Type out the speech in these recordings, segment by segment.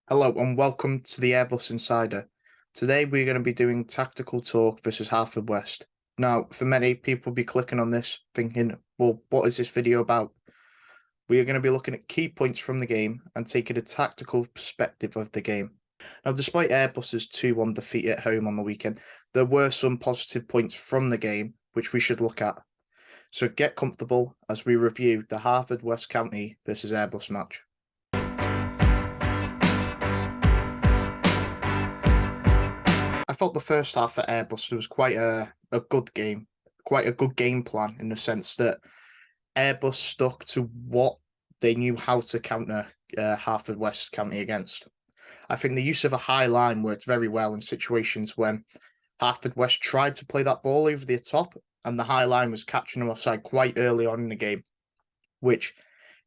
Hello and welcome to the Airbus Insider. Today we're going to be doing tactical talk versus Haverfordwest. Now, for many people will be clicking on this thinking, well, what is this video about? We are going to be looking at key points from the game and taking a tactical perspective of the game. Now, despite Airbus's 2-1 defeat at home on the weekend, there were some positive points from the game which we should look at. So get comfortable as we review the Haverfordwest County versus Airbus match. I thought the first half for Airbus was quite a good game, quite a good game plan in the sense that Airbus stuck to what they knew how to counter Haverfordwest County against. I think the use of a high line worked very well in situations when Haverfordwest tried to play that ball over the top, and the high line was catching them offside quite early on in the game, which,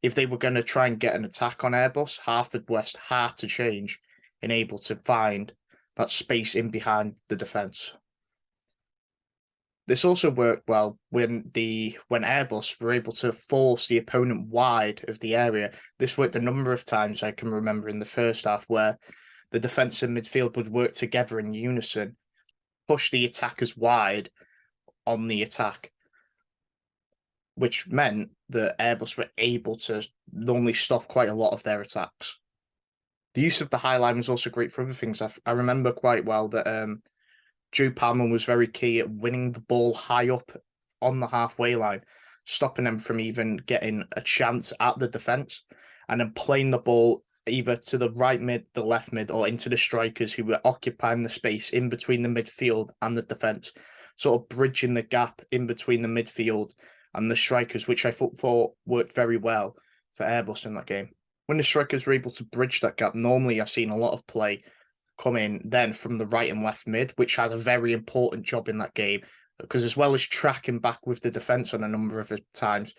if they were going to try and get an attack on Airbus, Haverfordwest had to change and able to find that space in behind the defence. This also worked well when Airbus were able to force the opponent wide of the area. This worked a number of times I can remember in the first half where the defence and midfield would work together in unison, push the attackers wide on the attack, which meant that Airbus were able to normally stop quite a lot of their attacks. The use of the high line was also great for other things. I remember quite well that Drew Palmer was very key at winning the ball high up on the halfway line, stopping them from even getting a chance at the defence, and then playing the ball either to the right mid, the left mid, or into the strikers who were occupying the space in between the midfield and the defence, sort of bridging the gap in between the midfield and the strikers, which I thought worked very well for Airbus in that game. When the strikers were able to bridge that gap, normally I've seen a lot of play come in then from the right and left mid, which has a very important job in that game, because as well as tracking back with the defence on a number of times,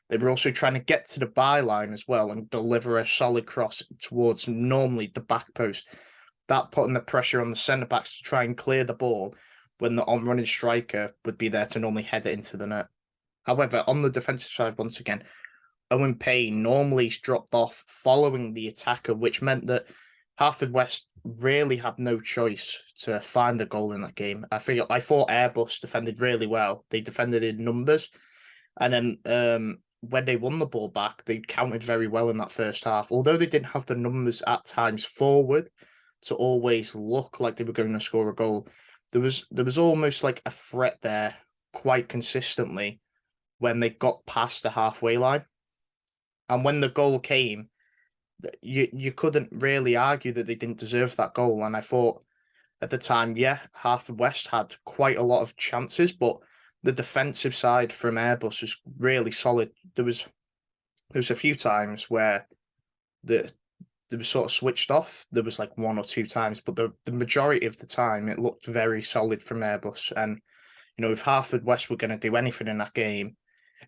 they were also trying to get to the byline as well and deliver a solid cross towards normally the back post. That putting the pressure on the centre backs to try and clear the ball when the on-running striker would be there to normally head it into the net. However, on the defensive side, once again, Owen Payne normally dropped off following the attacker, which meant that Haverfordwest really had no choice to find a goal in that game. I thought Airbus defended really well. They defended in numbers, and then when they won the ball back, they counted very well in that first half. Although they didn't have the numbers at times forward to always look like they were going to score a goal, there was almost like a threat there quite consistently when they got past the halfway line. And when the goal came, you couldn't really argue that they didn't deserve that goal. And I thought at the time, yeah, Haverfordwest had quite a lot of chances, but the defensive side from Airbus was really solid. There was a few times where they was sort of switched off. There was like one or two times, but the majority of the time it looked very solid from Airbus. And if Haverfordwest were going to do anything in that game,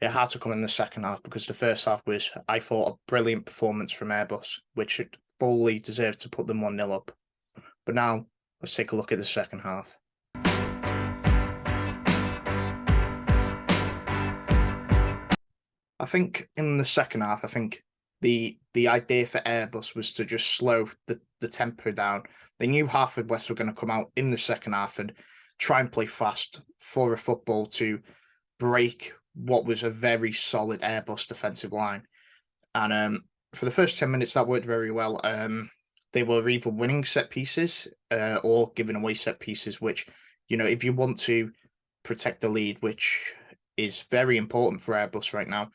it had to come in the second half, because the first half was, I thought, a brilliant performance from Airbus, which it fully deserved to put them 1-0 up. But now, let's take a look at the second half. I think in the second half, the idea for Airbus was to just slow the tempo down. They knew Haverfordwest were going to come out in the second half and try and play fast for a football to break what was a very solid Airbus defensive line. And for the first 10 minutes, that worked very well. They were either winning set pieces or giving away set pieces, which, if you want to protect the lead, which is very important for Airbus right now,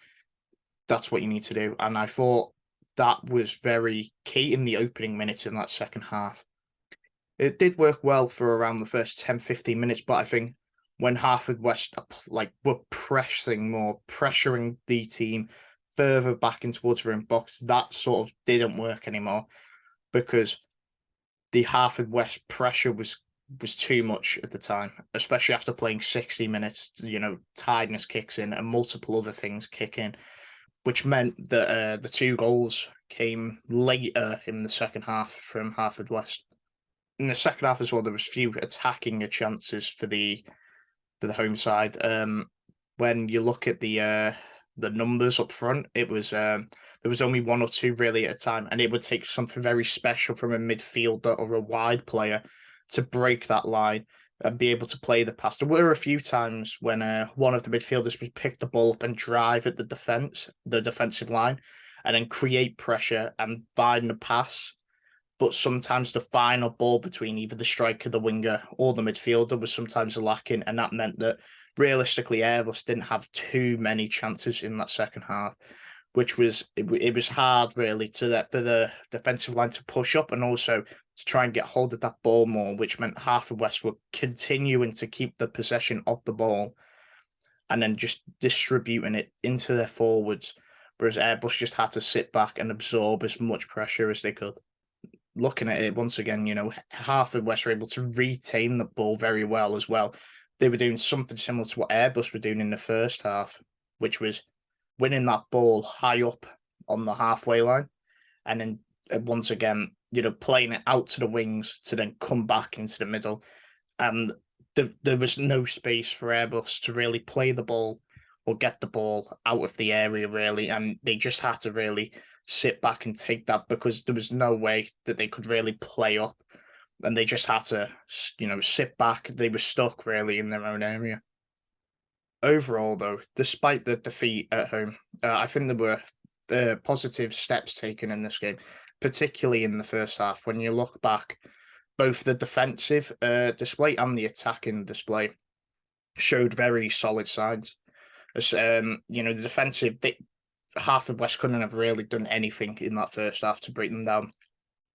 that's what you need to do. And I thought that was very key in the opening minutes in that second half. It did work well for around the first 10-15 minutes, but I think when Haverfordwest were pressuring the team further back in towards their own box, that sort of didn't work anymore, because the Haverfordwest pressure was too much at the time, especially after playing 60 minutes. Tiredness kicks in and multiple other things kick in, which meant that the two goals came later in the second half from Haverfordwest. In the second half as well, there was few attacking chances for the home side. When you look at the the numbers up front. It was there was only one or two really at a time, and it would take something very special from a midfielder or a wide player to break that line and be able to play the pass. There were a few times when one of the midfielders would pick the ball up and drive at the defensive line, and then create pressure and find the pass. But sometimes the final ball between either the striker, the winger, or the midfielder was sometimes lacking, and that meant that realistically Airbus didn't have too many chances in that second half, which was it was hard really for the defensive line to push up and also to try and get hold of that ball more, which meant Haverfordwest were continuing to keep the possession of the ball and then just distributing it into their forwards, whereas Airbus just had to sit back and absorb as much pressure as they could. Looking at it once again, Haverfordwest were able to retain the ball very well as well. They were doing something similar to what Airbus were doing in the first half, which was winning that ball high up on the halfway line, and then once again, playing it out to the wings to then come back into the middle. And there was no space for Airbus to really play the ball or get the ball out of the area, really. And they just had to really sit back and take that because there was no way that they could really play up. And they just had to, sit back. They were stuck really in their own area. Overall, though, despite the defeat at home, I think there were positive steps taken in this game, particularly in the first half. When you look back, both the defensive display and the attacking display showed very solid signs. As the defensive, Haverfordwest couldn't have really done anything in that first half to break them down.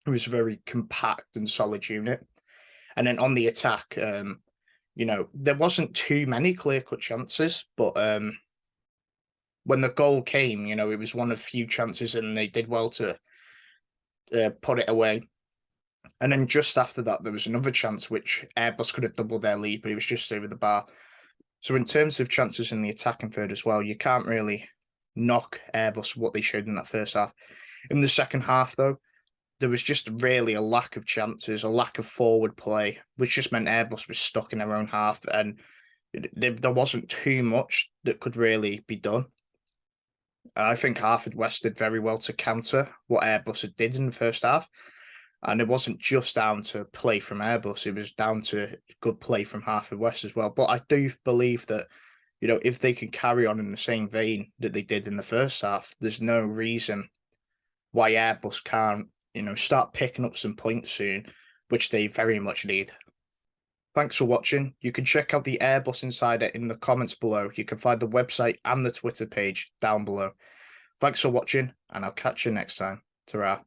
It was a very compact and solid unit. And then on the attack, there wasn't too many clear-cut chances, but when the goal came, it was one of few chances and they did well to put it away. And then just after that, there was another chance which Airbus could have doubled their lead, but it was just over the bar. So in terms of chances in the attacking third as well, you can't really knock Airbus what they showed in that first half. In the second half, though, there was just really a lack of chances, a lack of forward play, which just meant Airbus was stuck in their own half, and there wasn't too much that could really be done. I think Haverfordwest did very well to counter what Airbus did in the first half, and it wasn't just down to play from Airbus, it was down to good play from Haverfordwest as well. But I do believe that, if they can carry on in the same vein that they did in the first half, there's no reason why Airbus can't, start picking up some points soon, which they very much need. Thanks for watching. You can check out the Airbus Insider in the comments below. You can find the website and the Twitter page down below. Thanks for watching, and I'll catch you next time. Ta-ra.